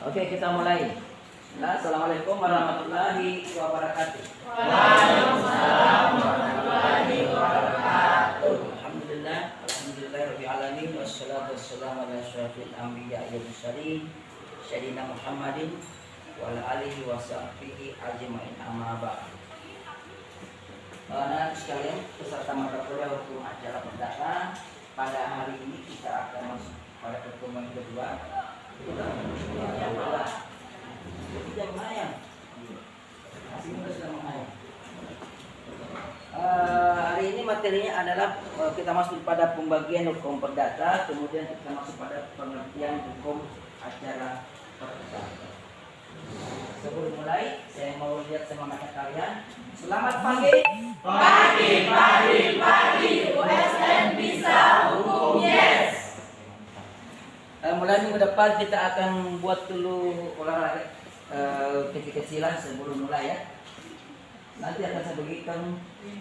Oke, kita mulai. Nah, Assalamualaikum warahmatullahi wabarakatuh. Waalaikumsalam warahmatullahi wabarakatuh. Alhamdulillahirabbil alamin wassalatu wassalamu ala asyrofil anbiya'i wal mursalin sayyidina Muhammadin wa ala alihi wa sahbihi ajmain, amma ba'd. Anak sekalian, peserta mata kuliah hukum acara perdata, pada hari ini kita akan masuk pada pertemuan kedua. Kita lumayan, masih muda sudah lumayan. Hari ini materinya adalah kita masuk pada pembagian hukum perdata, kemudian kita masuk pada pengertian hukum acara perdata. Sebelum mulai, saya mau lihat semangatnya kalian. Selamat pagi. Pagi. USN bisa hukum, yes. Mulai minggu depan kita akan buat dulu olahraga kecil-kecilan sebelum mulai ya. Nanti akan saya bagikan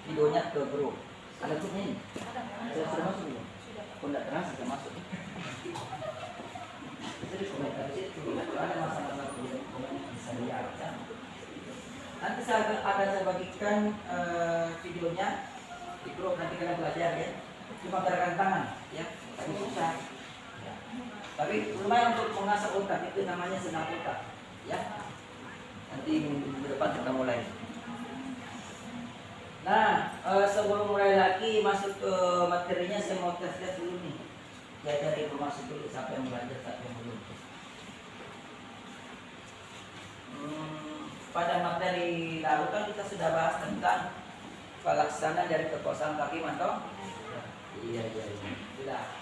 videonya ke grup. Ada grupnya ini? Sudah masuk belum? Kalau tidak terang sudah masuk. Jadi komentar di situ. Kalau ada masalah komen bisa lihat. Ya. Nanti saya akan bagikan videonya di grup, nanti kalian belajar ya. Cuma gerakan tangan ya. Tapi susah. Ya. Tapi lumayan untuk mengasah otak, itu namanya senam otak ya. Nanti minggu depan kita mulai. Nah, sebelum mulai lagi masuk ke materinya, saya mau tes dulu nih. Saya cari informasi dulu siapa yang belajar, siapa yang belum. Pada materi lalu kan kita sudah bahas tentang pelaksanaan dari kekuasaan hakim atau? Iya. Sudah.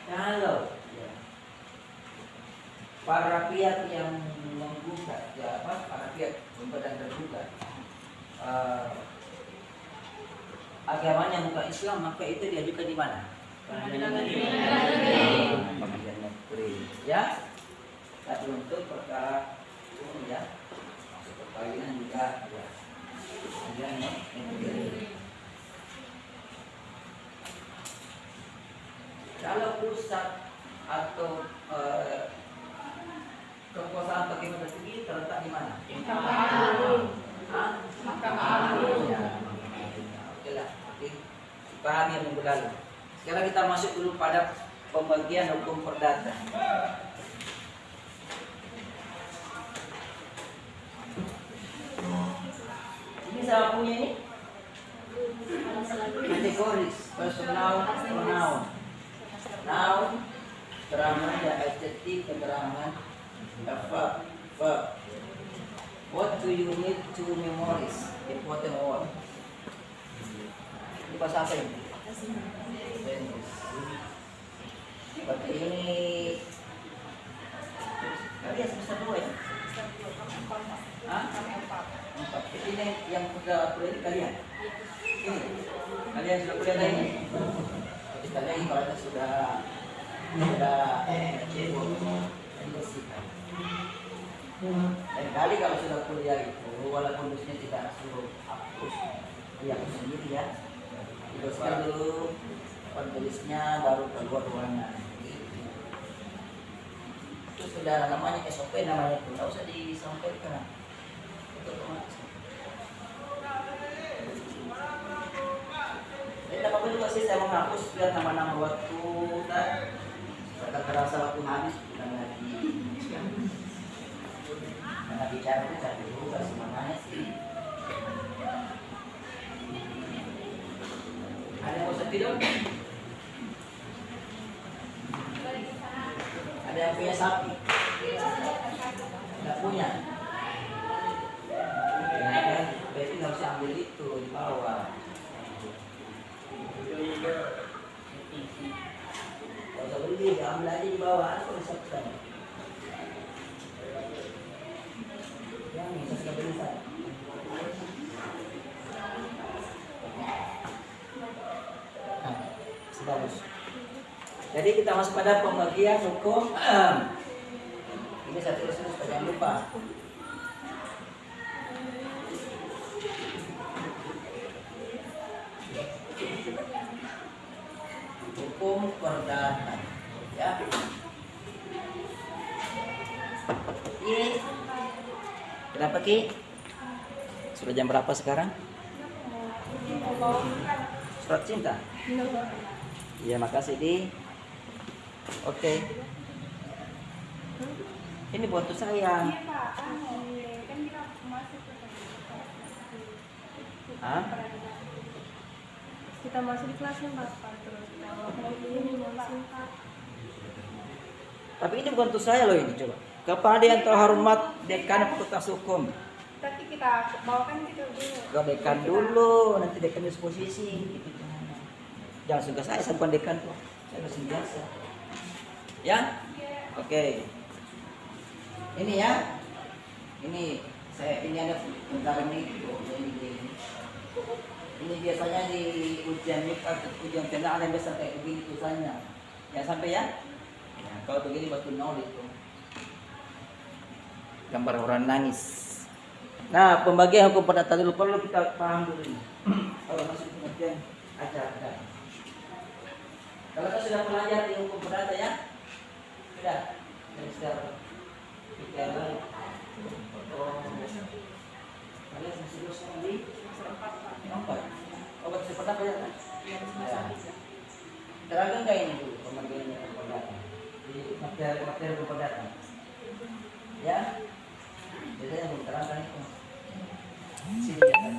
Kalau para pihak yang menggugat, para pihak menggugat dan tergugat agamanya bukan Islam, maka itu diajukan di mana? Pengadilan negeri. Ya, tapi untuk perkara umum ya, masuk perkawinan juga ya. Pengadilan negeri. Kalau pusat atau kekuasaan hakim tertinggi terletak di mana? Mahkamah Agung. Ya, oke lah. Oke. Paham yang minggu lalu. Sekarang kita masuk dulu pada pembagian hukum perdata. Ini saya punya ini kategoris, personal pronoun. Noun, keterangan dan adjektif, keterangan verb. What do you need to memorize? Important word. Ini bahasa apa ini? Berarti ini kalian semester 2 ya? Hah? 4. Ini yang sudah kuliah kalian? Ini? Kalian sudah kuliah ini? Kita lagi kalau sudah bersihkan. Dan kali kalau sudah kuliah itu, walaupun dosennya tidak suruh hapus, dia hapus sendiri ya. Dituliskan dulu penulisnya, baru keluar ruangan. Itu sudah namanya SOP namanya itu, tidak usah disampaikan. Itu otomatis. Jadi apa juga sih saya menghapus biar nama-nama waktu dan kata terasa waktu habis bukan lagi karena bicara itu cari dulu gak semuanya sih. Ada yang usah tidur? Ada yang punya sapi? Tidak punya? Ya, berarti nggak usah ambil itu di bawah. Kalau saya beli, ambil aja di bawah, aku resepkan. Yang ini saya sudah beli saya. Nah, bagus. Jadi kita masuk pada pembagian hukum. Ini saya tulis supaya jangan lupa. hukum perdata. Ya. Ki, kenapa Ki? Sudah jam berapa sekarang? Surat cinta. Iya, makasih Di. Oke. Ini buat tuh saya. Hah? Kita masuk di kelasnya Bapak terus kalau ini mau singkat. Tapi ini bukan untuk saya loh ini, coba. Kepada yang terhormat dekan Fakultas Hukum. Tapi kita bawakan kita dulu. Ke dekan dulu, nanti dekan disposisi. Gitu. Jangan suka saya bukan dekan kok. Saya masih biasa. Ya? Oke. Ini ya. Ini ada bentar ini. Ini biasanya di ujian atau ujian final yang biasa kayak begini tulisannya. Ya sampai ya. Nah, kalau begini batu nol itu. Gambar orang nangis. Nah, pembagian hukum perdata dulu perlu kita paham dulu ini. Kalau masuk pengertian acara. Kalau kita sudah belajar di hukum perdata ya, sudah. Kita kalian masih dosen di empat. Obat perdata ya kan? Terangkan nggak ini dulu pembagiannya hukum perdata? Di materi hukum perdata. Ya. Biasanya belum terangkan itu. Sini ya.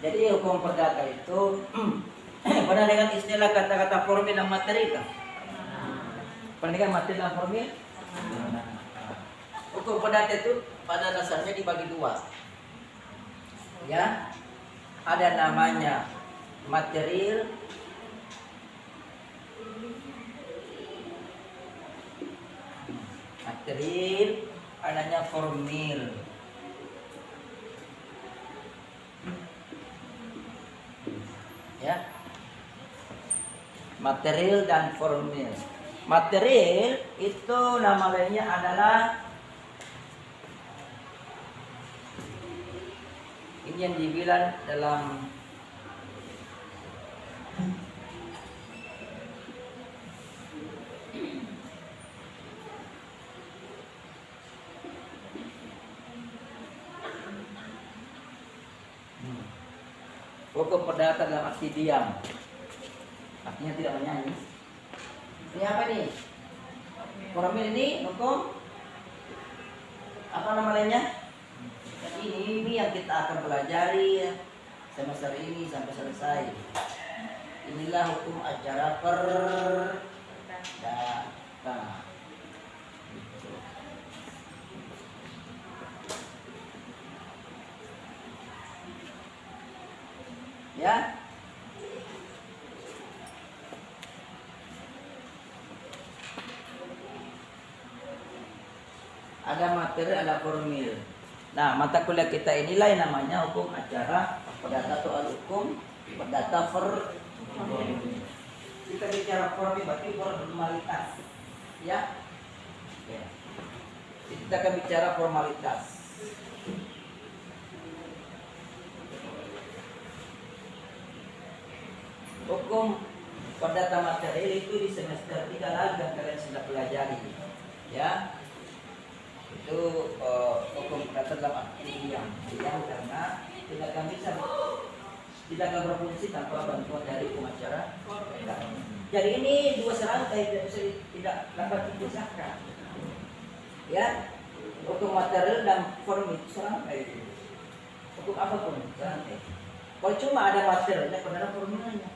Jadi hukum perdata itu pernah dengan istilah kata-kata formil dan materi kan? Pernah dengan materi dan formil? Hukum perdata itu pada dasarnya dibagi dua. Ya. Ada namanya material adanya formil. Ya. Material dan formil. Material itu nama lainnya adalah ini yang dibilang dalam hukum perdata dalam arti diam. Artinya tidak menyanyi. Ini apa nih? Formil ini hukum apa nama lainnya? Ini yang kita akan pelajari ya, semester ini sampai selesai. Inilah hukum acara perdata. Ya. Ada materi, ada formil. Nah, mata kuliah kita inilah yang namanya hukum acara perdata atau hukum perdata formil. Kita bicara formil berarti formalitas. Ya. Ya. Kita akan bicara formalitas. Hukum perdata material itu di semester 3 lagi yang kalian sudah pelajari. Ya. Itu hukum perdata dalam arti diam karena tidak akan berfungsi tanpa bantuan dari pengacara. Jadi ini dua serangkai tidak dapat dipisahkan. Ya, hukum material dan formil itu serangkai. Hukum apapun serangkai. Kalau cuma ada materialnya, pada ada formilnya.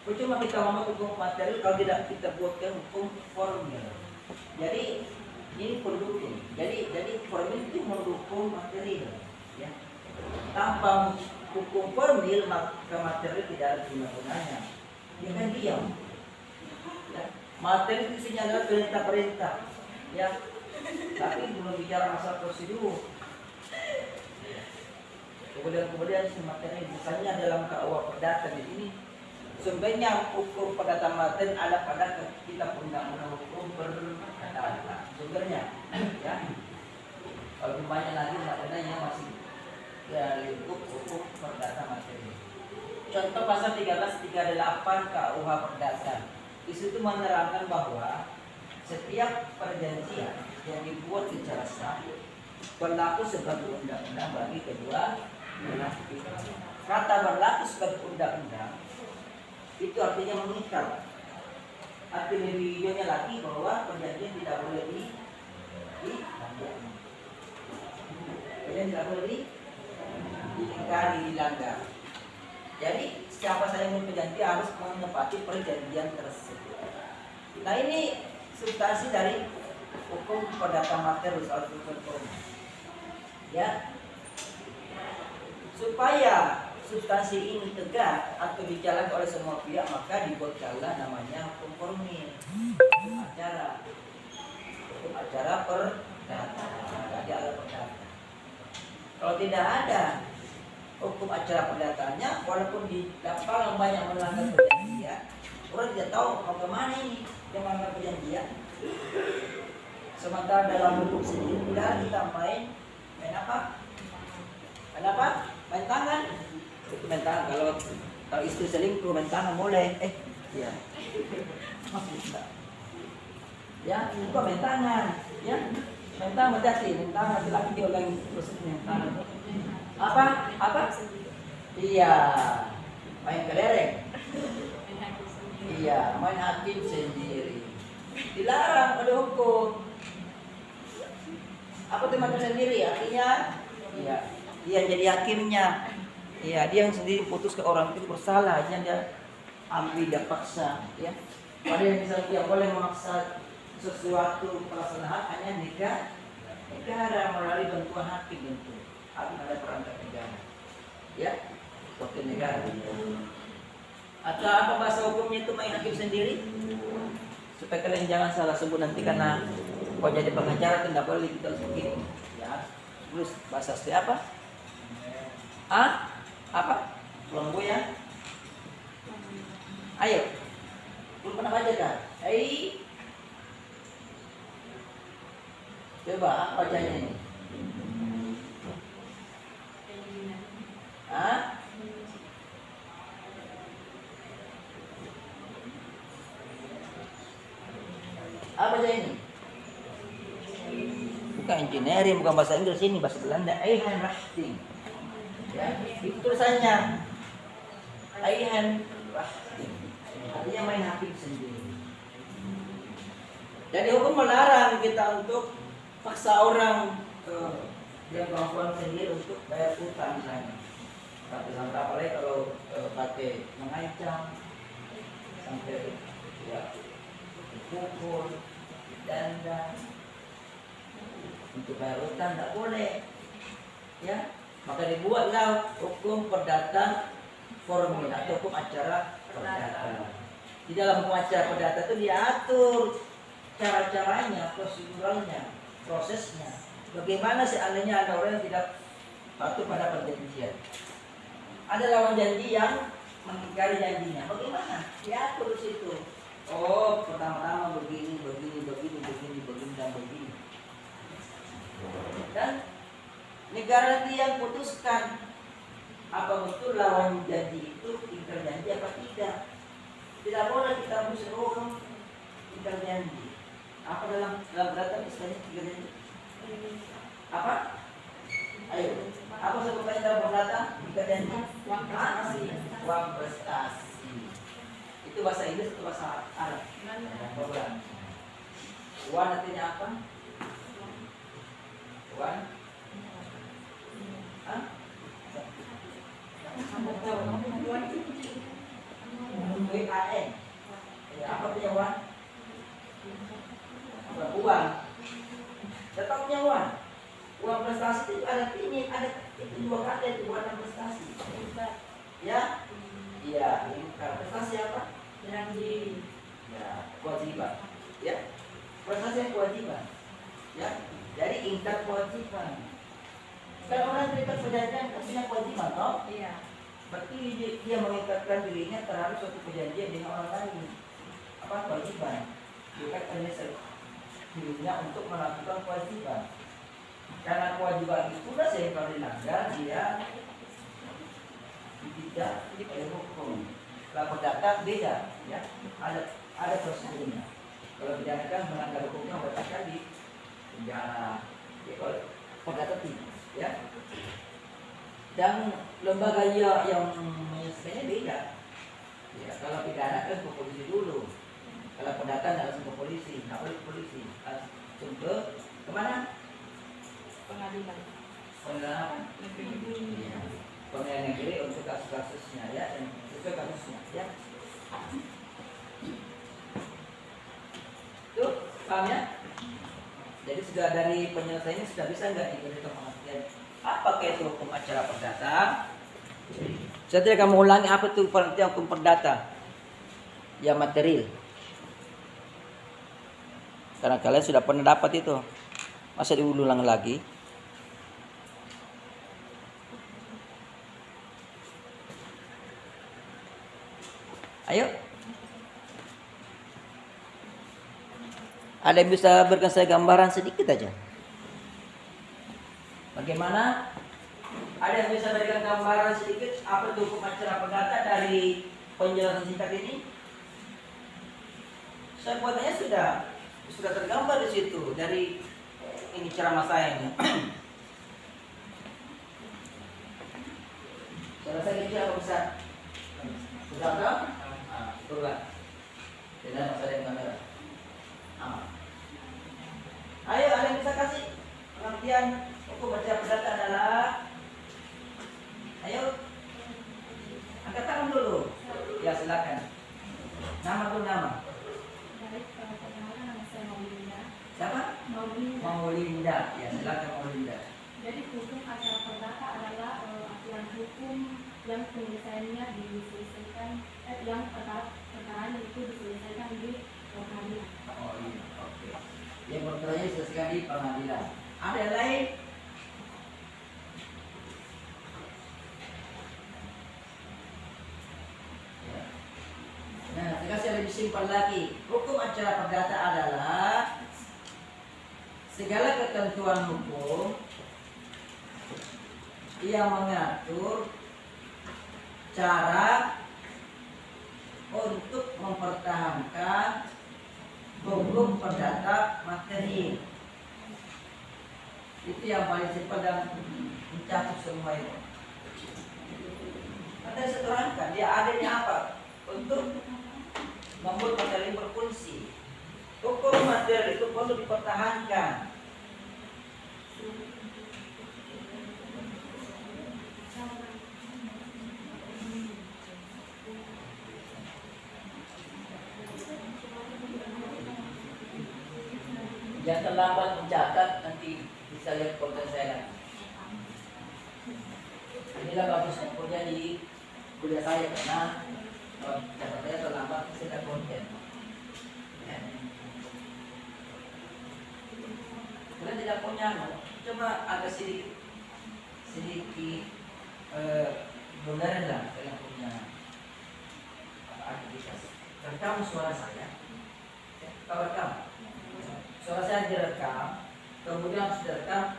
Kalau cuma kita ngomong hukum material, kalau tidak kita buatkan hukum formil. Jadi ini pendukung. Jadi formil itu mendukung material. Ya. Tanpa hukum formil maka material tidak ada guna-gunanya. Dia kan diam. Ya. Materi itu isinya adalah perintah-perintah. Ya. Tapi belum bicara masalah prosedur. Kemudian si materi misalnya dalam KUA perdata di sini sumbernya hukum perdata materi ada pada kitab undang-undang hukum perdata. Sumbernya, ya. Kalau banyak lagi maknanya masih ya lingkup hukum perdata materi. Contoh pasal 1338 KUH Perdata. Di situ menerangkan bahwa setiap perjanjian yang dibuat secara sah berlaku sebagai undang-undang bagi kedua belah pihak. Kata berlaku sebagai undang-undang itu artinya mengikat. Arti lebih hijaunya lagi bahwa perjanjian tidak boleh dilanggar. Perjanjian tidak boleh diingkari, dilanggar. Jadi siapa saja yang berjanji harus menepati perjanjian tersebut. Nah ini substansi dari hukum perdata materius atau hukum. Ya, supaya substansi ini tegak atau dijalankan oleh semua pihak maka dibuatkanlah namanya hukum formil, hukum acara perdata. Jadi ada perdata. Kalau tidak ada hukum acara perdatanya, walaupun di lapangan banyak melanggar perjanjian, orang tidak tahu mau kemana ini yang melanggar perjanjian. Sementara dalam hukum sendiri tidak kita main apa? Main apa? Main tangan. Itu main tangan. Kalau istri selingkuh main tangan boleh. Iya. Ya, itu main tangan. Ya, main tangan berarti main tangan laki-laki orang terus main tangan. Apa? Iya, main kelereng. Iya, main hakim sendiri. Dilarang oleh hukum. Apa itu main sendiri? Artinya, iya, dia jadi hakimnya. Iya, dia yang sendiri putus ke orang itu bersalah, jangan dia ambil, dia paksa. Ya, padahal misalnya dia boleh memaksa sesuatu pelaksanaan hanya negara melalui bantuan hakim bentuk. Hakim ada perangkat negara, ya, wakil negara. Atau apa bahasa hukumnya itu main hakim sendiri? Supaya kalian jangan salah sebut nanti karena kau jadi pengacara tidak boleh kita begitu. Ya, terus bahasa siapa? Apa? Belum ya? Ayo, belum pernah baca kan? Coba apa bacanya ini? Apa aja ini? Bukan engineering, bukan bahasa Inggris ini, bahasa Belanda. Eigen-rechting. Ya, itu tulisannya. Eigen-rechting. Artinya main hakim sendiri. Jadi hukum melarang kita untuk paksa orang yang kemampuan sendiri untuk bayar utang misalnya. Sampai apalagi kalau pakai mengancam sampai ya pukul, denda untuk bayar utang tidak boleh, ya. Maka dibuatlah hukum perdata formil atau hukum acara perdata. Di dalam hukum acara perdata itu diatur cara-caranya, proseduralnya, prosesnya. Bagaimana seandainya ada orang yang tidak patuh pada perjanjian, ada lawan janji yang mengingkari janjinya, bagaimana? Diatur di situ. Oh, pertama-tama begini, dan begini. Dan negara itu yang putuskan apa betul lawan janji itu ingkar janji apa tidak. Tidak boleh kita musuh ingkar janji. Apa dalam data istilahnya ingkar janji? Apa? Ayo. Apa sebutnya dalam data ingkar janji? Uang prestasi. Itu bahasa Inggris atau bahasa Arab? Uang artinya apa? Uang? WAN. Ya, apa punya uang? Uang. Tetap punya uang. Uang prestasi itu ada ini, ada itu dua kata itu uang dan prestasi. Ya? Iya, prestasi apa? Janji. Ya, kewajiban. Ya. Prestasi kewajiban. Ya. Jadi ingkar kewajiban. Kalau orang terikat perjanjian punya kewajiban, toh? Iya. Berarti dia mengikatkan dirinya terhadap suatu perjanjian dengan orang lain. Apa kewajiban? Diikatkan dirinya untuk melakukan kewajiban. Karena kewajiban itulah yang kalau dilanggar dia tidak oleh hukum. Kalau perdata beda, ya. Ada prosedurnya. Kalau pidana kan melanggar hukumnya berarti kan di penjara. Ya, kalau perdata tidak, ya. Dan lembaga yang menyelesaikannya beda. Ya, kalau pidana kan ke polisi dulu. Kalau perdata nggak langsung ke polisi, nggak boleh ke polisi, langsung ke kemana? Pengadilan. Pengadilan apa? Negeri. Ya. Pengadilan negeri untuk kasus-kasusnya, ya, dan sesuai kasusnya, ya. Tuh, paham ya? Jadi sudah dari penyelesaiannya sudah bisa nggak diberikan pengertian apakah itu hukum acara perdata? Saya tidak akan mengulangi apa itu pengertian hukum perdata yang material. Karena kalian sudah pernah dapat itu, masa diulang lagi? Ayo. Ada yang bisa berikan saya gambaran sedikit aja? Bagaimana? Ada yang bisa berikan gambaran sedikit apa itu hukum acara perdata dari penjelasan singkat ini? Saya buatnya sudah tergambar di situ dari ini ceramah saya ini. Saya rasa kecil apa besar? Besar kan? Itulah. Tidak masa dengan kamera. Ayo, ada yang bisa kasih pengertian hukum acara perdata adalah? Ayo, angkat tangan dulu. Ya, silakan. Nama tuh nama. Baik, perkenalkan nama saya Maulinda. Siapa? Maulinda. Ya, silakan Maulinda. Jadi hukum acara perdata adalah aturan hukum yang penyelesaiannya diselesaikan, yang perkaranya itu diselesaikan di pengadilan. Oh iya, oke. Yang perkaranya diselesaikan di pengadilan. Ada yang lain? Ya. Nah, dikasih lebih simpel lagi. Hukum acara perdata adalah segala ketentuan hukum yang mengatur cara untuk mempertahankan hukum perdata materi. Itu yang paling simpel dan mencakup semua itu. Nanti saya terangkan dia adanya apa untuk membuat materi berfungsi. Hukum materi itu perlu dipertahankan. Yang terlambat mencatat nanti bisa lihat konten saya lagi. Inilah bagus kuliah di kuliah saya karena catat saya terlambat saya konten. Ya. Kalian tidak punya, coba agak sedikit modern lah kalian punya aktivitas. Rekam suara saya, kalau rekam. Suara saya direkam, kemudian harus direkam,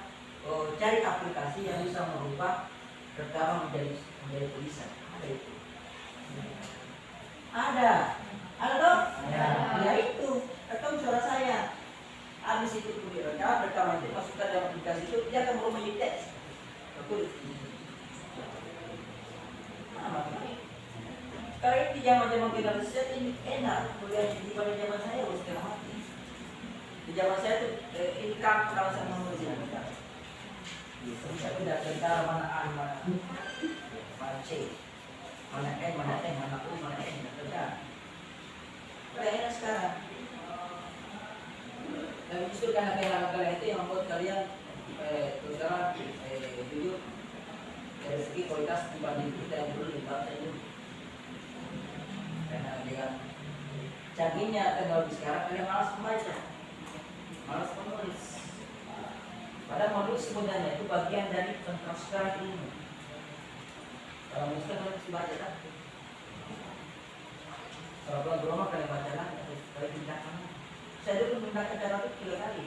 cari aplikasi yang bisa merubah rekaman menjadi tulisan. Ada itu? Ada dong? Ya itu, rekam suara saya. Habis itu direkam, rekaman itu masukkan dalam aplikasi itu, dia akan merubah menjadi teks. Tulis. Sekarang ini di zaman-zaman generasi ini enak, kuliah di zaman saya harus setengah mati. Di zaman saya tuh ini kan kalau saya menulis ini kan. Saya tidak tentara mana A, mana C, mana N, mana N, mana U, mana N, tidak. Kalian sekarang. Dan justru karena kehilangan kalian itu yang membuat kalian terus terang jujur dari segi kualitas dibanding kita yang dulu di bangsa ini. Karena dengan canggihnya teknologi sekarang kalian malas membaca. Malas menulis. Padahal menulis sebenarnya itu bagian dari transkripsi ilmu. Kalau menulis kan harus dibaca kan? Kalau pulang ke rumah kalian baca lah, kalian tindakan. Saya dulu menggunakan cara itu 3 kali.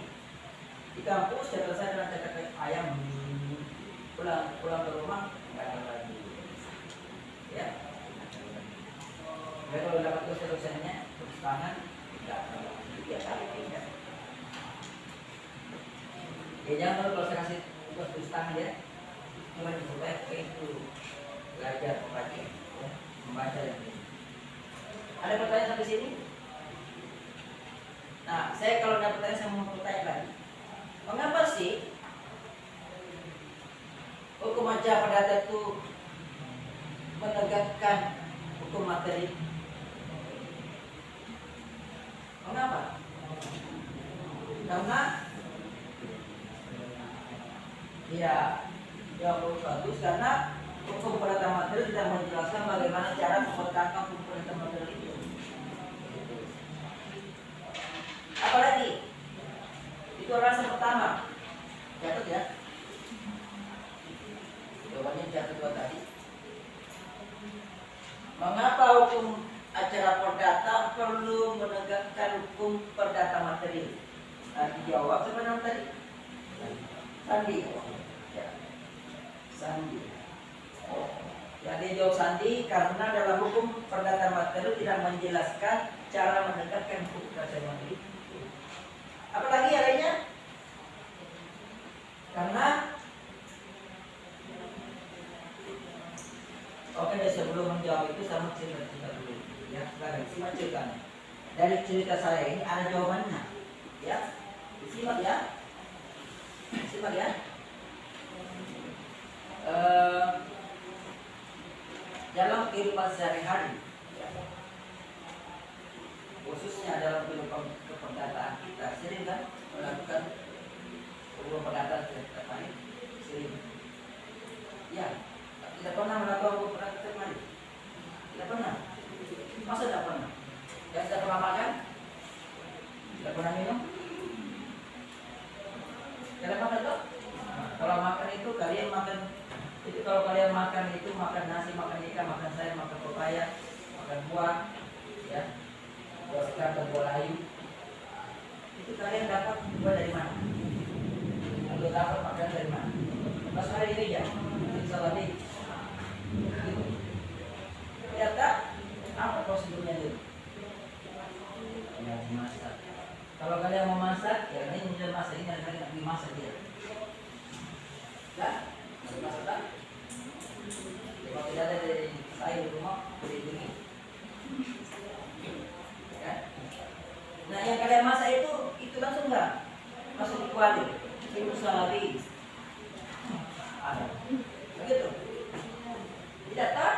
Di kampus saya selesai dengan cetak ayam. Pulang ke rumah nggak ada lagi. Tapi kalau dapat terus-terusannya, terus tangan, tidak biasa tidak. Ya jangan kalau saya kasih terus tangan ya, cuma supaya itu belajar membaca, ya, membaca dan ini. Ada pertanyaan sampai sini? Nah, saya kalau ada pertanyaan saya mau bertanya lagi. Mengapa sih hukum acara perdata itu menegakkan hukum materi? Mengapa? Karena ya jawab bagus karena hukum perdata materi tidak menjelaskan bagaimana cara mempertahankan hukum perdata materi itu. Apalagi itu alasan pertama. Catat ya. Jawabannya jatuh dua tadi. Mengapa hukum acara perdata perlu menegakkan hukum perdata materi? Nah, dijawab sebenarnya tadi. Sandi. Ya. Sandi. Jadi jawab Sandi karena dalam hukum perdata materi tidak menjelaskan cara menegakkan hukum perdata materi. Apalagi adanya? Karena oke, sebelum menjawab itu sama cerita dulu ya, simak ceritanya. Dari cerita saya ini ada jawabannya ya, disimak ya, simak ya. Dalam kehidupan sehari-hari ya, khususnya dalam kehidupan keperdataan kita sering kan melakukan hukum perdata setiap hari, sering ya. Tidak pernah melakukan hukum perdata setiap hari? Tidak pernah. Masa tidak pernah? Yang tidak pernah makan? Tidak pernah minum? Tidak pernah tuh? Kalau makan itu kalian makan itu, kalau kalian makan itu makan nasi, makan ikan, makan sayur, makan pepaya, makan buah, ya, buah segar dan buah layu. Itu kalian dapat buah dari mana? Kalau dapat makan dari mana? Pas hari ini ya, insya Allah nih. Ternyata apa prosedurnya itu? Ya, dimasak. Kalau kalian mau masak, ya ini mudah masak, ini kalian nak dimasak dia. Ya, dimasak tak? Kalau tidak ada dari saya di rumah, beli. Ya. Nah, yang kalian masak itu langsung nggak masuk di kuali, itu salabi. Ada, begitu. Tidak tak?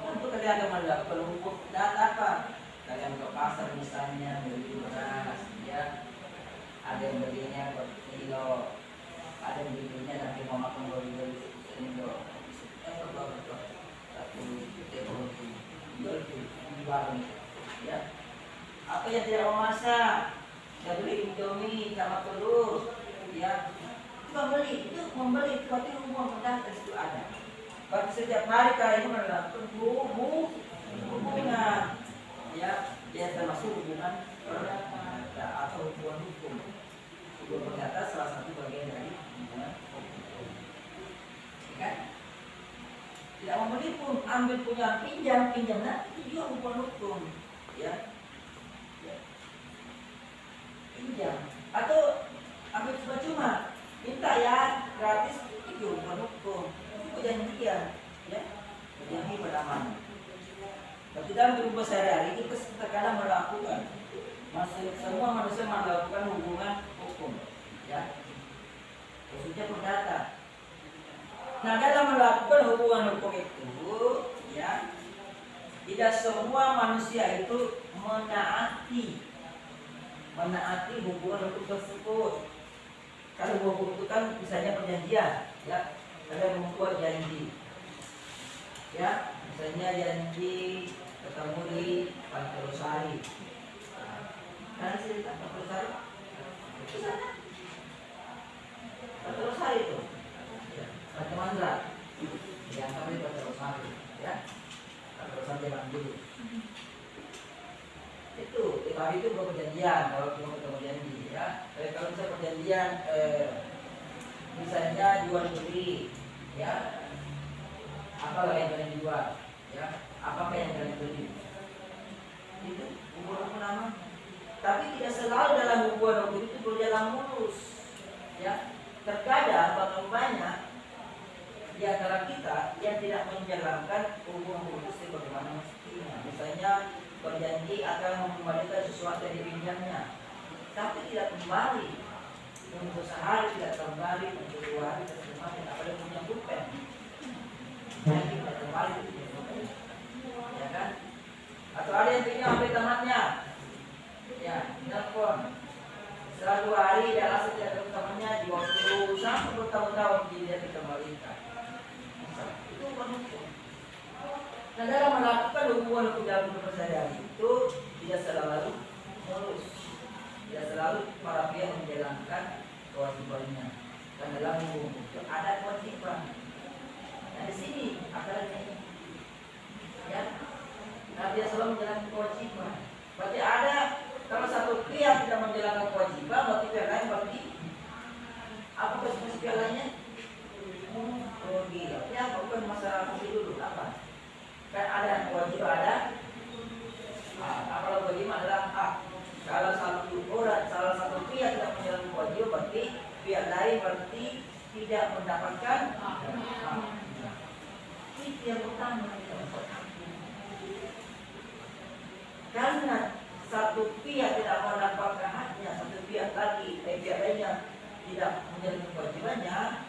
Untuk kalian akan melakukan hukum data apa? Kalian ke pasar misalnya beli beras, ya, ada yang belinya per kilo, ada yang belinya nanti mau makan beli sendok, satu di warung, ya. Apa yang tidak mau masak, ya beli indomie sama telur, ya. Itu membeli, berarti hukum data itu ada. Berarti setiap hari kalian melakukan hubungan, ya, dia termasuk hubungan perdata atau hubungan hukum. Hubungan perdata salah satu bagian dari hubungan hukum. Kan? Tidak membeli pun ambil punya pinjam, nah itu juga hubungan hukum, ya. Pinjam atau ambil cuma-cuma, minta ya gratis, itu hubungan hukum. Perjanjian, ya, perjanjian berdamai. Tapi dalam kehidupan sehari-hari kita terkadang melakukan, semua manusia melakukan hubungan hukum, ya, khususnya perdata. Nah, dalam melakukan hubungan hukum itu, ya, tidak semua manusia itu menaati hubungan hukum tersebut. Kalau hukum itu kan misalnya perjanjian, ya. Kalian membuat janji, ya, misalnya janji ketemu di Pantai Losari. Nah, cerita Pantai Losari itu sana, Pantai Losari itu, ya, Pantai Mandra, yang kami Pantai Losari, ya, Pantai Losari zaman dulu. Itu hari itu belum perjanjian, kalau cuma ketemu janji, ya. Kalau misalnya perjanjian, misalnya jual beli, ya, apa yang kalian jual, ya, apakah yang kalian beli, pernah mulus. Ya, terkadang bahkan banyak di antara kita yang tidak menjalankan hubungan istri bagaimana mestinya. Misalnya berjanji akan mengembalikan sesuatu yang dipinjamnya, tapi tidak kembali. Untuk sehari tidak kembali, untuk 2 hari tidak kembali, apalagi punya pulpen. Jadi tidak kembali, ya kan? Atau ada yang pinjam HP temannya, ya, telepon. Setelah 2 hari dia alasan tidak ketemu temannya, di waktu sampai bertahun-tahun dia dikembalikan. Itu bukan hukum. Nah, dalam melakukan hubungan dalam keseharian itu tidak selalu mulus, tidak selalu para pihak menjalankan kewajibannya. Dan dalam hubungan itu ada kewajiban. Nah, di sini akarnya ini, ya, nah dia selalu menjalankan kewajiban. Berarti ada, kalau satu pihak tidak menjalankan kewajiban, berarti pihak lain berarti apa konsekuensi pihak lainnya? Oh gila, ya bukan masalah kasih dulu apa? Kan ada kewajiban ada. Kalau kewajiban adalah kalau salah satu pihak tidak menjalankan kewajiban, berarti pihak lain berarti tidak mendapatkan. Itu yang pertama. Karena satu pihak tidak mendapatkan haknya, satu pihak lainnya tidak menjalankan kewajibannya,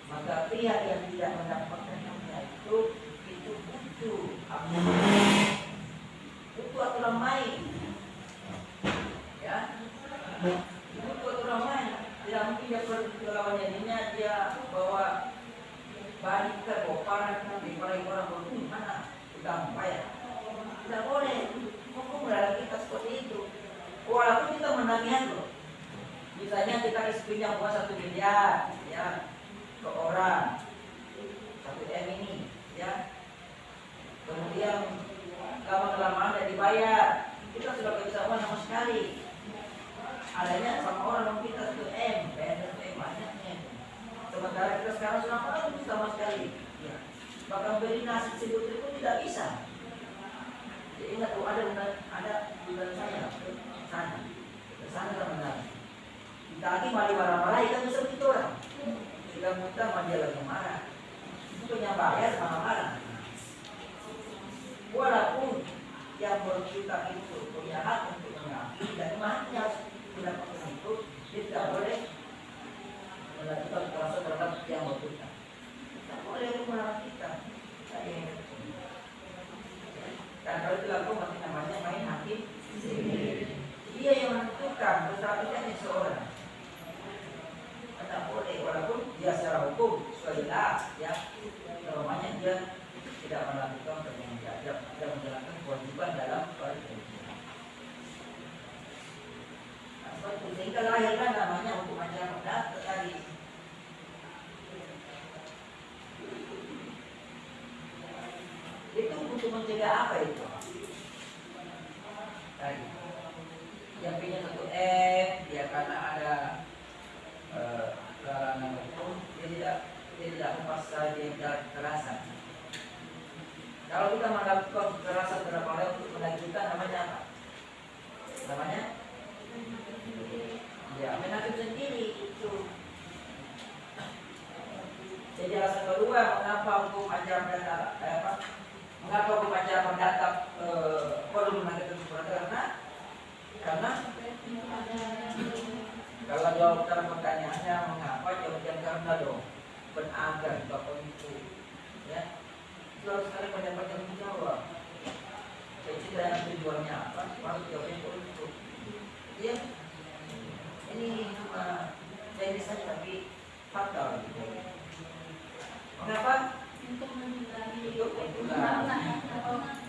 maka pihak yang tidak mendapatkan haknya itu butuh aturan main, ya, butuh aturan main. Tidak mungkin dia perlawannya ini dia bawa balik ke parah nanti para orang berhubung mana utang bayar. Tidak boleh. Hukum dalam kita seperti itu. Walaupun kita menagihkan loh. Misalnya kita kasih pinjam uang 1 miliar, ya, ke orang 1 M ini, ya. Kemudian lama-kelamaan tidak dibayar, kita sudah kebiasaan uang sama sekali. Adanya sama orang kita 1 M, bayar 1 M banyaknya. Sementara kita sekarang sudah mampu sama sekali, ya. Bahkan beli nasi sebut pun tidak bisa. Jadi ingat tuh ada bulan saya ke sana teman-teman. Kita lagi marah-marah kan bisa begitu orang. Kita minta dia lagi marah. Itu punya bayar marah-marah. Walaupun yang berhutang itu punya hak untuk mengakui dan haknya mendapatkan itu, dia tidak boleh melakukan kekerasan terhadap yang berhutang. Tidak boleh melarang kita. Dan kalau dilakukan masih namanya main hakim sendiri. Dia yang menentukan berstatusnya seorang. Tidak boleh, walaupun dia secara hukum sudah ya, namanya dia tidak melakukan perjanjian, tidak menjalankan kewajiban dalam perjanjian. Sehingga lahirlah namanya hukum acara perdata tadi. Itu untuk mencegah apa itu? Tadi yang punya 1 M, dia karena ada larangan hukum, dia tidak memaksa dia kekerasan. Kalau kita melakukan kekerasan terhadap orang untuk menagihkan, namanya apa? Namanya? Ya, menagih sendiri itu. Jadi alasan kedua, mengapa hukum acara perdata mengapa hukum acara perdata perlu menagihkan seperti karena kalau jawab pertanyaannya mengapa, jawabnya karena dong benagar bapak itu, ya, itu harus sekali pendapat yang menjawab. Jadi dalam tujuannya apa? Harus jawabnya itu. Ya, ini cuma jadi saja tapi fatal gitu. Mengapa? Untuk menghindari Itu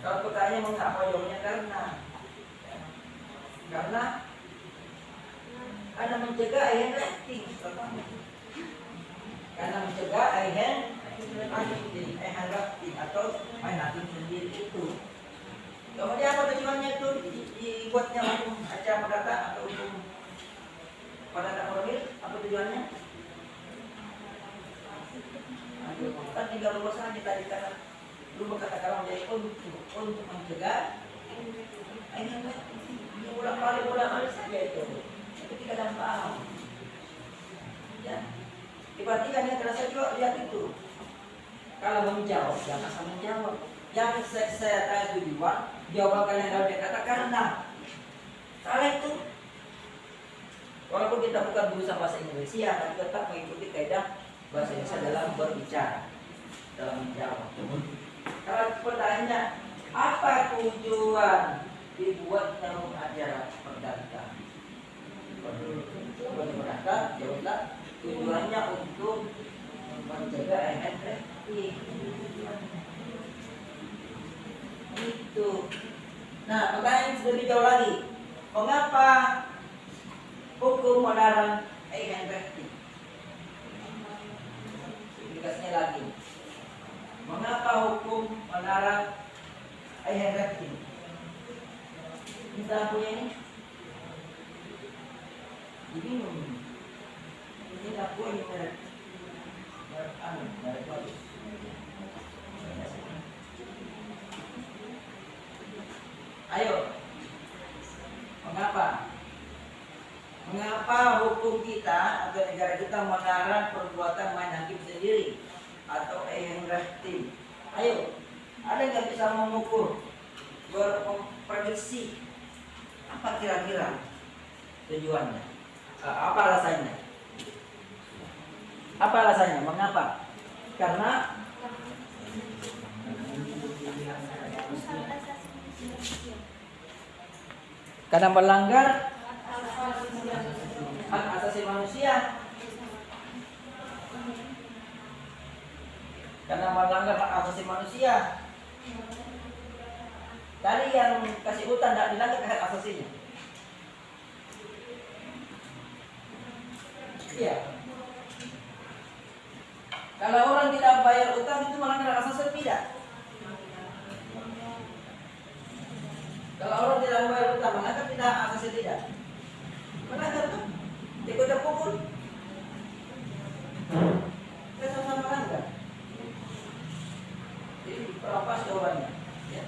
kalau pertanyaan mengapa, jawabnya karena mencegah ayah rating, karena mencegah ayah rating atau main hakim sendiri itu. Kemudian apa tujuannya itu dibuatnya hukum acara perdata atau hukum perdata formil? Apa tujuannya? Kan tinggal lupa saja tadi karena lupa kata-kata menjadi untuk mencegah ayah rating. Ulang kali saja itu. Itu tidak ada paham. Kalau menjawab, jangan asal menjawab. Yang saya tanya tujuan, jawaban yang harus dikata karena. Salah itu. Walaupun kita bukan berusaha bahasa Indonesia, tapi tetap mengikuti kaidah bahasa Indonesia dalam berbicara, dalam menjawab. Kalau pertanyaannya, apa tujuan dibuatnya acara perdata? Tujuan perdata, jawablah tujuannya untuk menjaga NFI. Itu. Nah, pertanyaan lebih jauh lagi. Mengapa hukum melarang NFI? Indikasinya lagi. Mengapa hukum melarang NFI? Kita punya ini. Bingung. Ini aku ini merek bagus. Ayo, mengapa? Mengapa hukum kita atau negara kita melarang perbuatan main hakim sendiri atau rafting? Ayo, ada nggak bisa mengukur, berprediksi apa kira-kira tujuannya? Apa alasannya? Apa alasannya? Mengapa? Karena melanggar hak asasi manusia. Karena melanggar hak asasi manusia. Tadi yang kasih utang tidak dilanggar hak asasinya. Iya. Kalau orang tidak bayar utang itu melanggar hak asasi tidak? Kalau orang tidak bayar utang, melanggar tidak hak asasi tidak? Melanggar tuh. Ikut terpukul. Kita sama-sama melanggar. Jadi perampas jawabannya. Ya.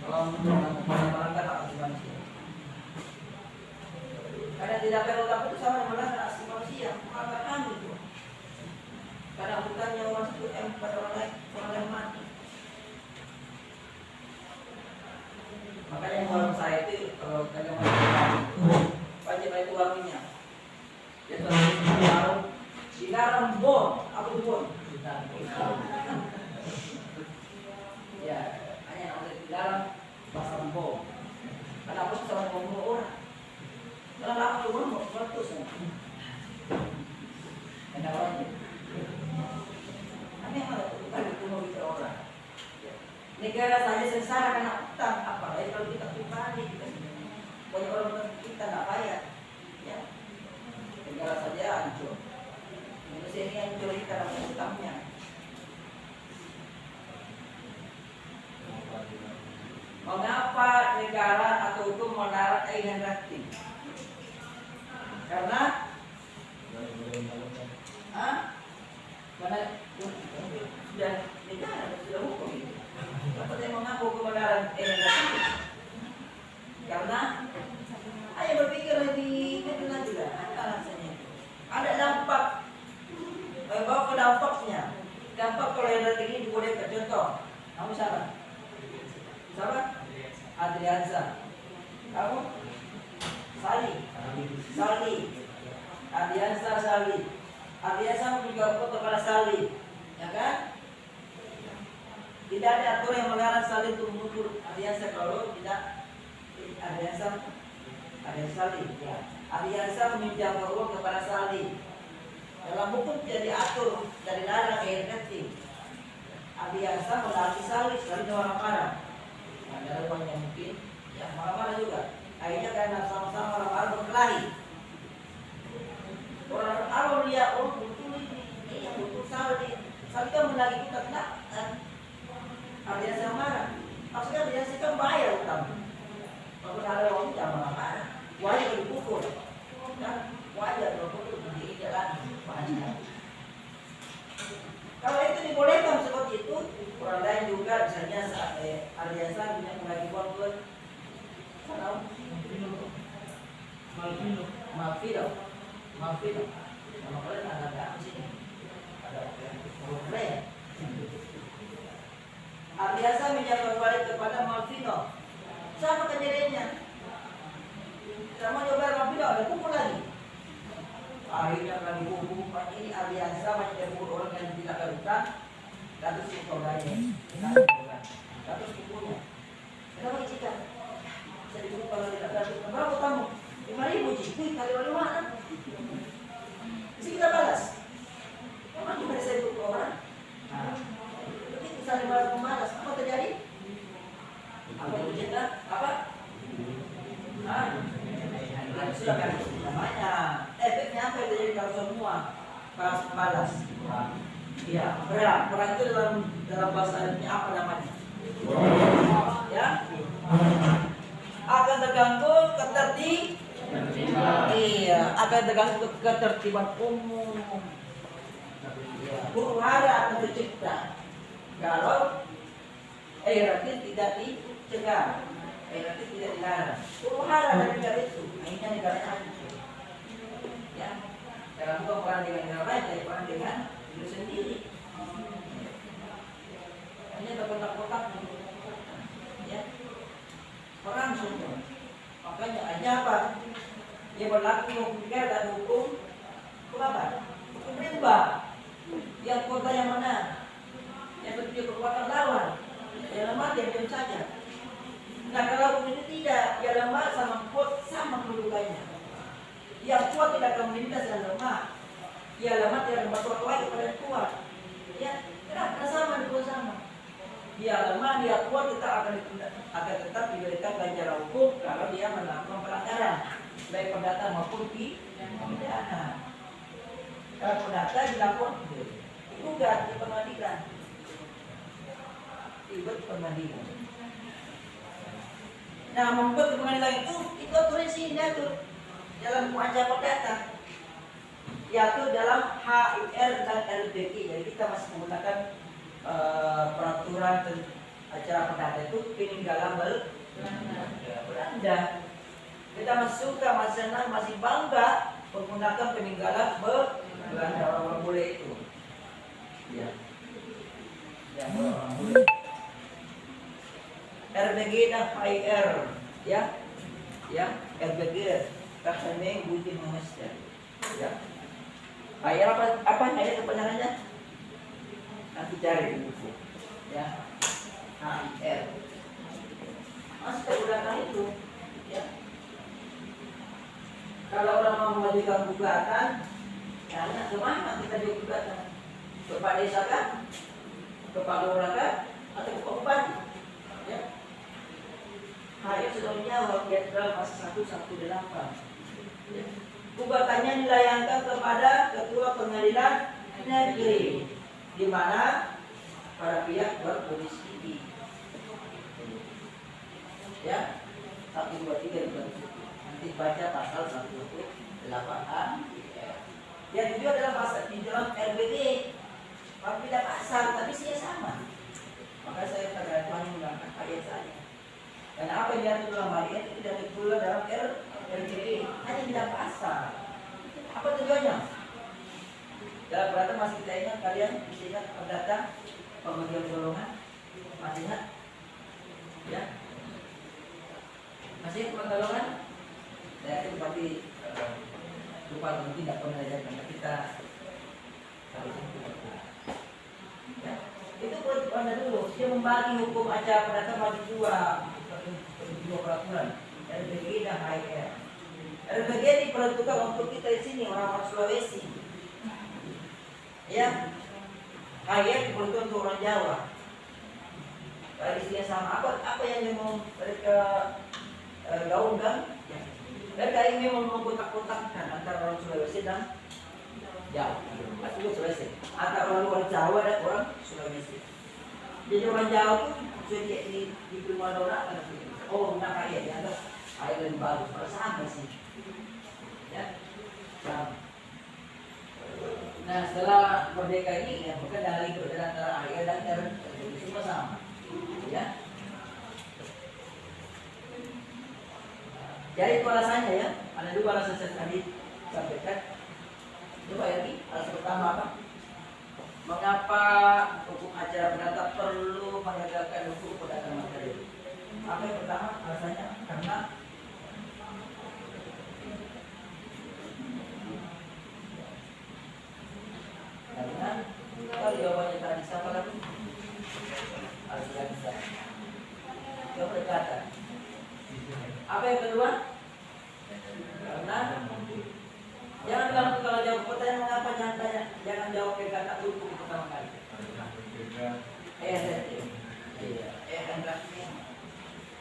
Kalau melanggar hak asasi manusia. Karena tidak bayar utang itu sama dengan melanggar hak asasi manusia. Melanggar kami itu. Karena hutangnya orang itu pada orang lain mati. Makanya yang warung saya itu kalau kalian mau wajib itu wanginya. Ya kalau dilarang bon, apa itu bon? Ya, hanya oleh dilarang pasang bom. Karena aku sama bom orang. Karena aku cuma mau meletus. Ada orangnya. Tapi yang ada bukan itu mau bicara orang. Negara saja sengsara karena utang, apalagi kalau kita pribadi, banyak orang kita nggak bayar, ya. Negara saja hancur. Indonesia ini hancur karena utangnya. Mengapa negara atau hukum melarang rafting? Karena sudah negara sudah hukum itu. Apa yang mengaku kebenaran rafting? Karena ayo berpikir lebih lagi lah, apa alasannya? Ada dampak, bawa ke dampaknya. Dampak kalau rafting ini dibolehkan, contoh, kamu siapa? Siapa? Adriansa. Kamu? Sali. Adriansa Sali. Adriansa menjawab kepada Sali, ya kan? Tidak ada aturan yang melarang Sali untuk mengukur Adriansa kalau tidak Adriansa Sali. Ya. Adriansa meminjam uang kepada Sali. Dalam hukum tidak diatur dari larang rafting. Adriansa melarang Sali marah-marah. Ada orang yang mungkin ya marah-marah juga. Akhirnya karena sama-sama marah-marah berkelahi. Orang lihat betul ini yang betul Sali kan menagih kita tidak. Adriansa marah. Maksudnya Adriansa kan bayar utang. Kalau ada orang jangan marah-marah. Wajar dipukul. Kan wajar dipukul berdiri jalan. Wajar. Kalau itu dibolehkan seperti itu, orang lain juga misalnya Adriansa punya menagih uang ke Malvino. Nama kalian ada apa sih? Ada Korea. Sama kejadiannya. Sama nyoba mobil ada kumpul lagi. Akhirnya kan dihukum ini aliansa banyak yang orang yang tidak kerutan. Lalu si saudaranya, lalu ibunya. Kenapa cika? Bisa dihukum kalau tidak kerutan. Berapa kamu? 5.000 cik. Kali wali mana? Mesti kita balas. Memang gimana saya hidup orang? Nah, begitu saling balas memalas. Apa terjadi? Apa itu cinta? Apa? Nah, sudah kan namanya. Efeknya apa yang terjadi kalau semua balas? Iya, perang itu dalam bahasa ini apa namanya? Ya, akan terganggu iya, akan terganggu ketertiban umum. Huru hara akan tercipta kalau itu tidak dicegah, itu tidak dilarang. Huru hara dari negara itu, akhirnya negaranya hancur. Ya, dalam bukan perang dengan negara lain, tapi perang dengan diri sendiri. Hanya terkotak-kotak, ya, perang semua. Makanya aja apa? Dia berlaku hukum negara dan hukum apa? Hukum rimba. Yang kota yang mana? Yang bertujuan perbuatan lawan. Yang lemah dia diam saja. Nah kalau hukum ini tidak, dia lemah sama kuat sama kedudukannya. Yang kuat tidak akan melintas dan lemah. Dia lemah tidak akan berbuat lagi kepada yang kuat. Ya, kenapa sama dua sama? Dia lemah, dia kuat, kita akan tetap diberikan ganjaran hukum kalau dia melakukan pelanggaran baik perdata maupun pidana. Kalau perdata dilakukan digugat di pengadilan, ribet pengadilan. Nah, membuat di pengadilan itu aturan sini diatur dalam acara perdata, diatur dalam HUR dan LBI. Jadi kita masih menggunakan peraturan acara perdata itu peninggalan Belanda. Kita masih suka, masih senang, masih bangga menggunakan peninggalan Belanda, orang bule itu. Ya, ya orang bule. RBG dan HIR, ya, RBG, Raksasa Budi Manusia. Ya, HIR apa HIR kepanjangannya? Nanti cari di buku, ya, HIR. Masih menggunakan itu, ya. Kalau orang mau mengajukan gugatan, karena kemana kita digugatan? Ke Pak Desa kan? Ke Pak Lurah kan? Atau ke Pak Bupati? Ya. HIR sudah menjawab di dalam pasal 118. Ya. Gugatannya dilayangkan kepada Ketua Pengadilan Negeri, di mana para pihak berdomisili. Ya, 123 nanti baca pasal 128A. Yang kedua adalah pasal di dalam RBD. Kalau tidak pasal, tapi saya sama. Maka saya tergantung menggunakan ayat saya. Dan apa yang diatur dalam ayat itu tidak dikeluarkan dalam RBD, hanya tidak pasal. Apa tujuannya? Dalam perdata masih kita ingat, kalian bisa ingat perdata pembagian golongan, masih ingat? Ya, masih ingat golongan? Saya yakin pasti lupa atau tidak pernah ajarkan kita harus ya. Itu pada dulu dia membagi hukum acara perdata bagi dua peraturan, RBG dan HIR. RBG diperuntukkan untuk kita di sini orang Sulawesi. Ya, HIR diperuntukkan untuk orang Jawa. Tradisinya sama. Apa yang mau mereka gaungkan? Ya. Mereka ingin mengkotak-kotakkan antara orang Sulawesi dan Jawa. Itu Sulawesi. Antara orang luar Jawa dan orang Sulawesi. Jadi orang Jawa itu sudah di primadona. Oh, nak HIR dianggap HIR lebih bagus. Sama sih. Ya, sama. Nah setelah merdeka ini ya bukan lagi perbedaan antara HIR dan RBG, semua sama, ya. Jadi itu alasannya ya, ada dua alasan saya tadi sampaikan. Coba ya, alasan pertama apa? Mengapa hukum acara perdata perlu menegakkan hukum perdata material? Apa yang pertama alasannya? Karena kalau jawabannya tadi siapa lagi? Bisa. Jawab berkata. Apa yang kedua? Karena jangan bilang kalau jawab pertanyaan mengapa jangan tanya, jangan jawab dengan kata untuk itu pertama kali.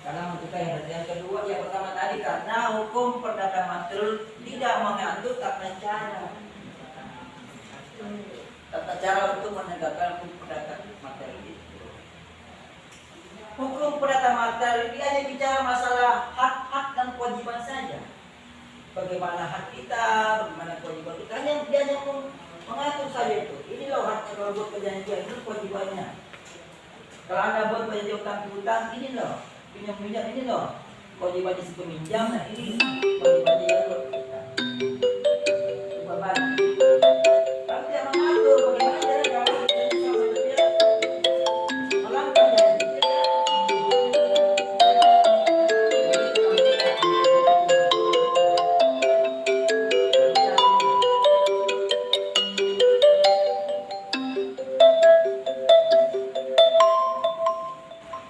Karena untuk yang kedua, yang pertama tadi karena hukum perdata material tidak mengatur tata cara untuk menegakkan hukum perdata material itu. Hukum perdata material dia hanya bicara masalah hak-hak dan kewajiban saja. Bagaimana hak kita, bagaimana kewajiban kita, dia hanya mengatur saja itu. Ini loh haknya kalau buat perjanjian, itu kewajibannya. Kalau Anda buat perjanjian utang piutang, ini loh pinjam ini loh kewajibannya si peminjam, nah ini kewajibannya yang buat kita. Beban. Kalau tidak mengatur, bagaimana cara kalau kita salah satu pihak melanggar janji.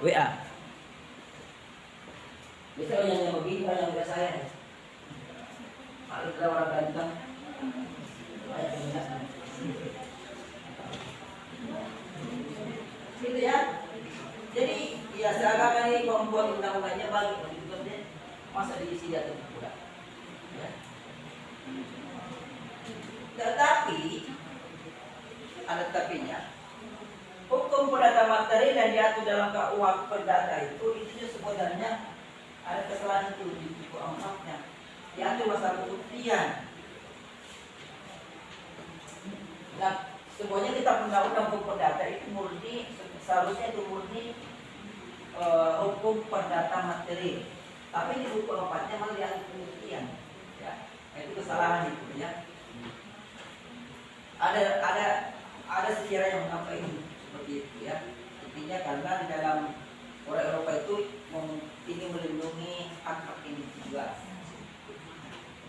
WA. Bisa yang begini, yang biasa saya. Kalau kita orang ganteng, gitu ya. Jadi ya seakan ini pembuat undang-undangnya bagi penduduknya masa diisi dia pula. Ya. Tetapi ada tapinya. Hukum perdata materi yang diatur dalam KUH perdata itu sebenarnya ada kesalahan itu di buku 4-nya. Diatur masalah pembuktian. Nah, semuanya kita undang-undang hukum perdata itu murni, seharusnya itu murni hukum perdata materi. Tapi di buku 4-nya malah diatur pembuktian. Ya, itu kesalahan itu ya. Ada sejarah yang mengapa ini seperti itu ya. Intinya karena di dalam orang Eropa itu ingin melindungi hak-hak individual.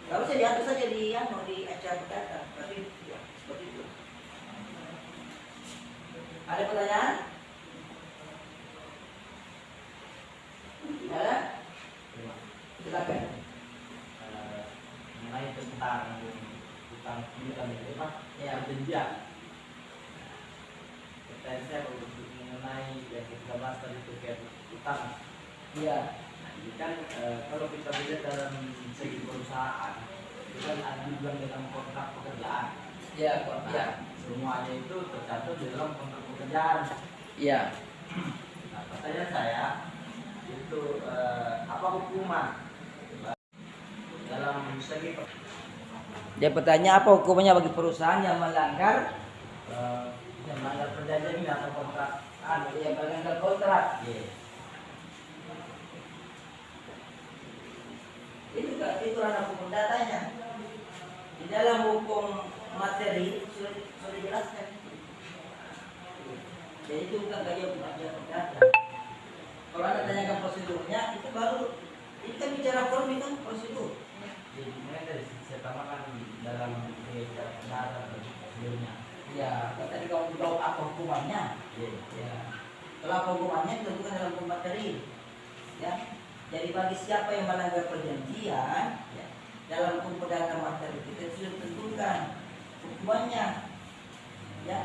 Kalau saya diatur saja di acara perdata, tapi ya, seperti itu. Ada pertanyaan? Ada? Silakan. Mengenai tentang utang piutang itu Pak, ya perjanjian. Pertanyaan saya mengenai yang kita bahas tadi terkait utang. Iya. Nah, ini kan kalau kita lihat dalam segi perusahaan, itu kan ada dibilang dalam kontrak pekerjaan. Iya, Nah, semuanya itu tercatat di dalam kontrak pekerjaan. Iya. Nah, pertanyaan saya itu apa hukuman dalam segi Dia bertanya apa hukumannya bagi perusahaan yang melanggar perjanjian ini atau kontrak? yang melanggar kontrak. Yeah. Itu ranah hukum datanya. Di dalam hukum materi sudah dijelaskan. Jadi itu bukan kajian perdata. Kalau Anda tanyakan prosedurnya, itu baru ini kan bicara form, ini kan prosedur. Jadi dari saya tambahkan dalam perdata sebelumnya. Ya, tadi kamu tahu apa hukumannya. Ya. Kalau apa hukumannya ditentukan dalam hukum materi. Ya. Jadi bagi siapa yang melanggar perjanjian, ya, dalam hukum perdata materi kita sudah tentukan hukumannya. Ya.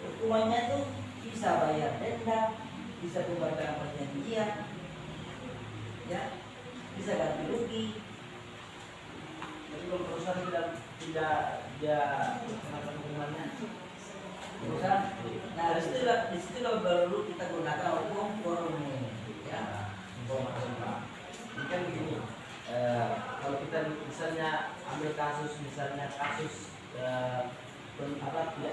Hukumannya itu bisa bayar denda, bisa pembatalan perjanjian, ya, bisa ganti rugi. Jadi kalau perusahaan tidak mengenakan hukumannya, Perusahaan. Nah, di situ baru kita gunakan hukum formil. Ya. Ini kan begini, kalau kita misalnya ambil kasus tidak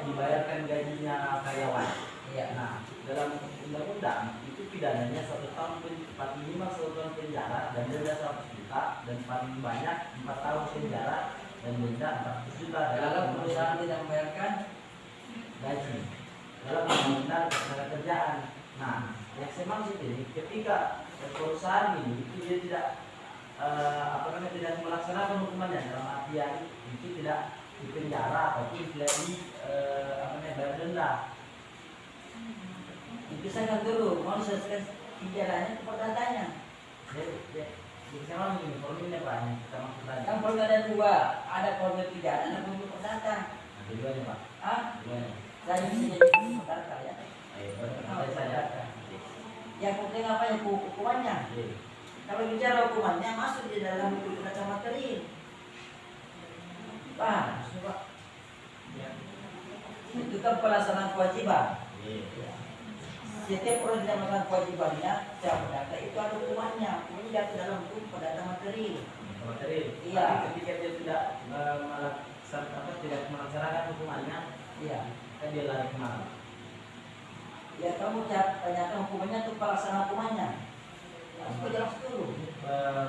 dibayarkan gajinya karyawan. Iya. Nah, dalam undang-undang itu pidananya 1 tahun paling minimal 1 tahun penjara dan denda 100 juta dan paling banyak 4 tahun penjara dan denda 400 juta Kalau perusahaan tidak membayarkan gaji dalam undang-undang ketenagakerjaan. Nah, yang saya maksud ini ketika Dan perusahaan ini itu dia tidak tidak melaksanakan hukumannya, dalam artian itu tidak dipenjara ataupun tidak bayar denda. Itu sangat dulu mau diselesaikan penjaranya itu perdatanya. Sekarang ini formilnya Pak, yang kita maksud tadi. Kan formil ada dua, ada formil pidana dan formil perdata. Nah, keduanya Pak. Keduanya. Saya bisa jadi perdata ya. Baik, saja. Yang penting apa yang hukumannya? Kalau bicara hukumannya masuk di dalam buku perdata materi. Pak, itu kan pelaksanaan kewajiban. Setiap orang tidak melakukan kewajibannya secara perdata itu ada hukumannya. Ini jatuh dalam hukum perdata materi. Iya. Tapi ketika dia tidak tidak melaksanakan hukumannya, Iya. kan dia lari kemana? Ya kamu tanyakan hukumannya itu pelaksanaan hukumannya. Aku jelas dulu.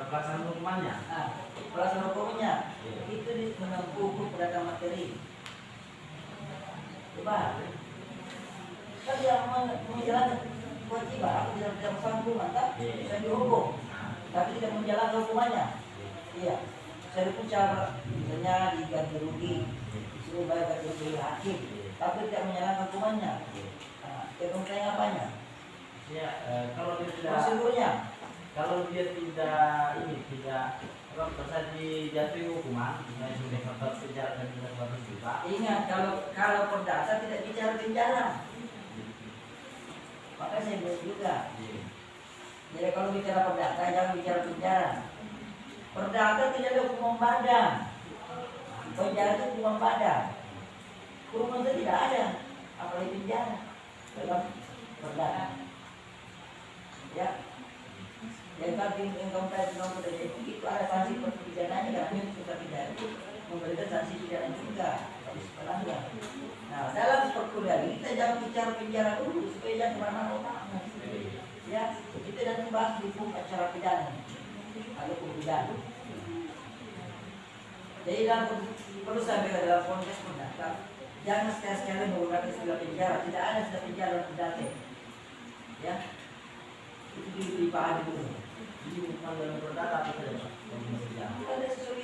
Pelaksanaan hukumannya. Nah, pelaksanaan hukumannya Iya. itu menempuh hukum perdata materi. Coba. Kan dia menjalankan kewajiban, aku tidak masalah hukuman, tak? Saya dihukum, tapi tidak menjalankan hukumannya. Iya. Saya hukum cara misalnya diganti rugi, suruh bayar ganti rugi hakim, tapi tidak menjalankan hukumannya. Kemudian apanya? Ya, kalau dia tidak Prosedurnya. Kalau dia tidak bisa dijatuhi hukuman, misalnya sudah 14 penjara dan 14 juta. Ingat kalau perdata tidak bicara penjara. Maka saya bilang juga. Jadi kalau bicara perdata jangan bicara penjara. Perdata tidak ada hukuman badan. Penjara itu hukuman badan. Hukuman itu tidak ada, apalagi penjara dalam perdata. Ya. Yang tadi yang kamu tadi itu ada sanksi pidananya karena itu sudah pidana itu memberikan sanksi pidana juga harus pelanggar. Nah dalam perkuliahan ini kita jangan bicara penjara dulu supaya jangan kemana-mana otakmu. Ya kita jangan bahas di hukum acara pidana atau hukum pidana. Jadi perlu sampai ke dalam konteks perdata jangan sekali-sekali menggunakan istilah penjara. Tidak ada istilah penjara dalam perdata. Ya itu dipahami dulu. Jadi hukuman dalam perdata apa saja Pak? Itu ada sesuatu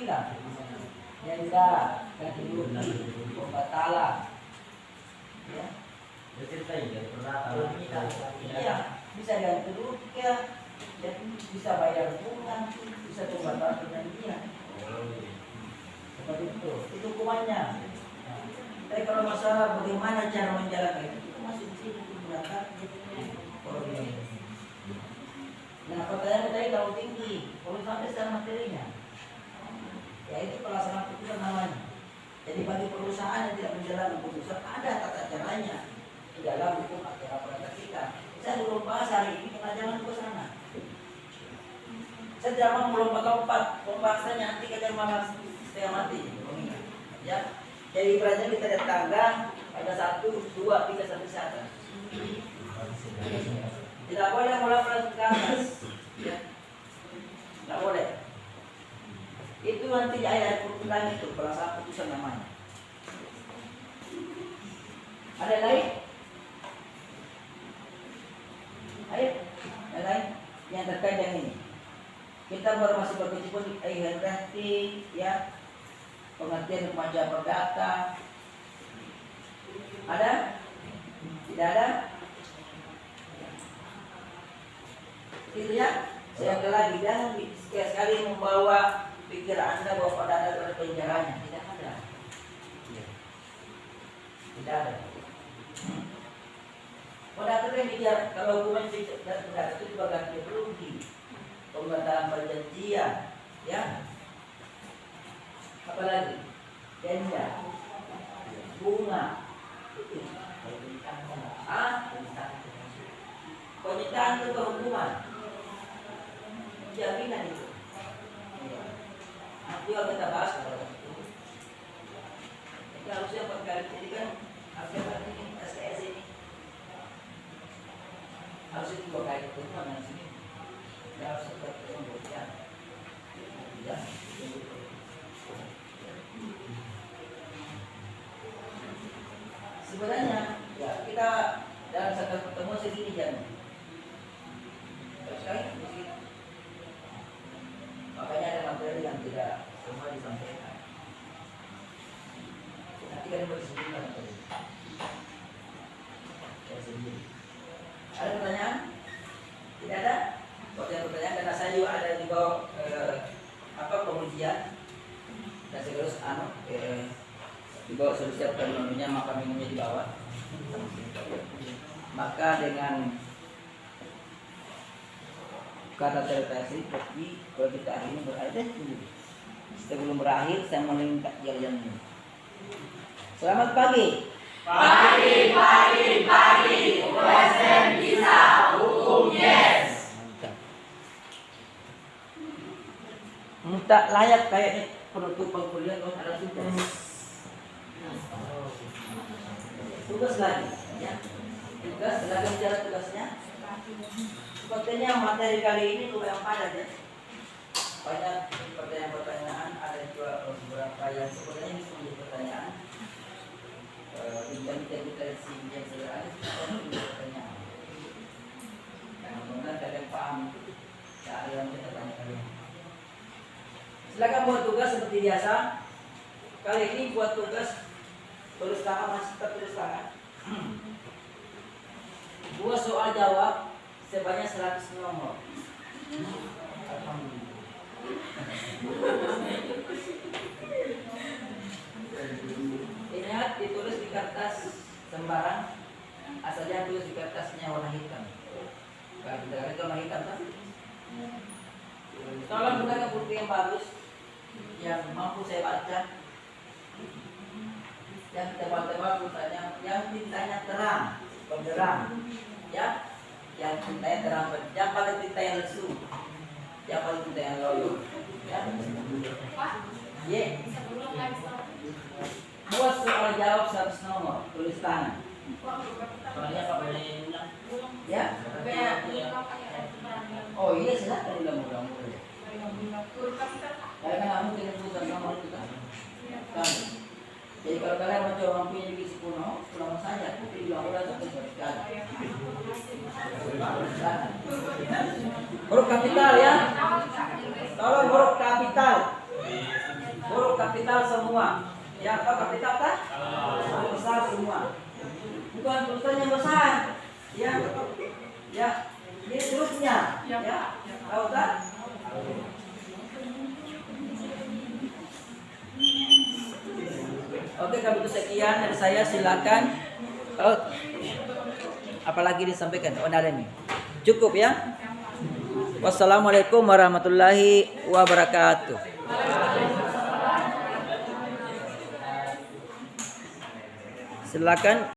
denda, ganti rugi, pembatalan. Ya. Ceritain dari perdata. Iya, bisa ganti rugi ya, dan bisa bayar bunga, bisa pembatalan perjanjian. Seperti itu hukumannya. Tapi kalau masalah bagaimana cara menjalankan itu masih di sini menggunakan koordinasi. Nah, pertanyaan tadi terlalu tinggi, perlu sampai secara materinya. Yaitu pelaksanaan putusan namanya. Jadi bagi perusahaan yang tidak menjalankan putusan ada tata caranya di dalam hukum acara perdata kita. Saya belum bahas hari ini karena jangan ke sana. Saya tidak mau melompat-lompat pembahasannya nanti kita malah setengah mati. Ya, jadi ibaratnya kita ada tangga, ada 1, 2, 3 sampai 1. Tidak boleh mulai ke atas. Ya. Tidak boleh. Itu nanti di ayat perundang itu pelaksanaan putusan namanya. Ada yang lain? Ayo, yang lain yang terkait dengan ini. Kita baru masih berkecimpung di ayat ya, pengertian pemanja perdata. Ada? Tidak ada? Itu ya, saya lagi jangan sekali membawa pikiran Anda bahwa perdata ada penjaranya. Tidak ada. Tidak ada. Perdata itu bicara kalau hukuman perdata itu juga ganti rugi, pembatalan perjanjian, ya. Apalagi denda, bunga, penyitaan itu kehukuman, jaminan itu. Nanti kalau kita bahas kalau itu, jadi harusnya perkara ini kan harusnya ini SKS ini harusnya juga kayak itu dengan sini, harus seperti pembuktian, ya. Sebenarnya ya kita dalam satu pertemuan segini jam. Terus sekali yang tidak semua disampaikan. Nanti kalian bersebutkan tadi. Saya sendiri. Ada pertanyaan? Tidak ada? Kalau ada pertanyaan, karena saya juga ada di bawah pengujian dan segala di bawah sudah siapkan menunya, maka minumnya di bawah. Maka dengan kata terpesi seperti kalau kita hari ini berakhir dulu. Sebelum berakhir saya meminta jalan ini. Selamat pagi. Pagi. USM bisa, hukum yes. Minta layak kayaknya penutupan kuliah kalau ada tugas. Tugas lagi, ya. Tugas lagi bicara tugasnya. Sepertinya materi kali ini lumayan padat ya. Banyak pertanyaan-pertanyaan, ada juga beberapa yang sebenarnya bisa menjadi pertanyaan. Bincang-bincang kita yang sederhana itu pertanyaan. Mudah-mudahan kalian paham cara yang kita tanya kalian. Silakan buat tugas seperti biasa. Kali ini buat tugas tulis tangan, masih tetap tulis tangan. Buat soal jawab sebanyak 100 nomor. Alhamdulillah. Ingat ditulis di kertas sembarang, asalnya tulis di kertasnya warna hitam. Kalau tidak ada warna hitam kan? Tolong gunakan buku yang bagus, yang mampu saya baca, yang tebal-tebal tulisannya, yang tintanya terang, benderang, ya, yang tintanya terang, yang paling tinta yang lesu, yang paling tinta yang loyo, ya. Sebelum live start. Buat soal jawab 100 nomor, tulis tangan. Soalnya Pak boleh ulang. Ya. Oh iya, silakan ulang-ulang. Karena kamu tidak putar nomor itu kan. Jadi kalau kalian mau coba punya divisi kuno saja, tapi diulang-ulang sampai sekali. Huruf kapital ya. Tolong huruf kapital. Huruf kapital semua. Ya, apa kapital kan? Besar semua. Bukan tulisan yang besar. Ya. Ya. Ini terusnya. Ya. Tahu tak? Oke, kalau itu sekian dari saya, silakan. Oh, apalagi disampaikan? Oh, ada nih. Cukup ya. Wassalamualaikum warahmatullahi wabarakatuh. Silakan.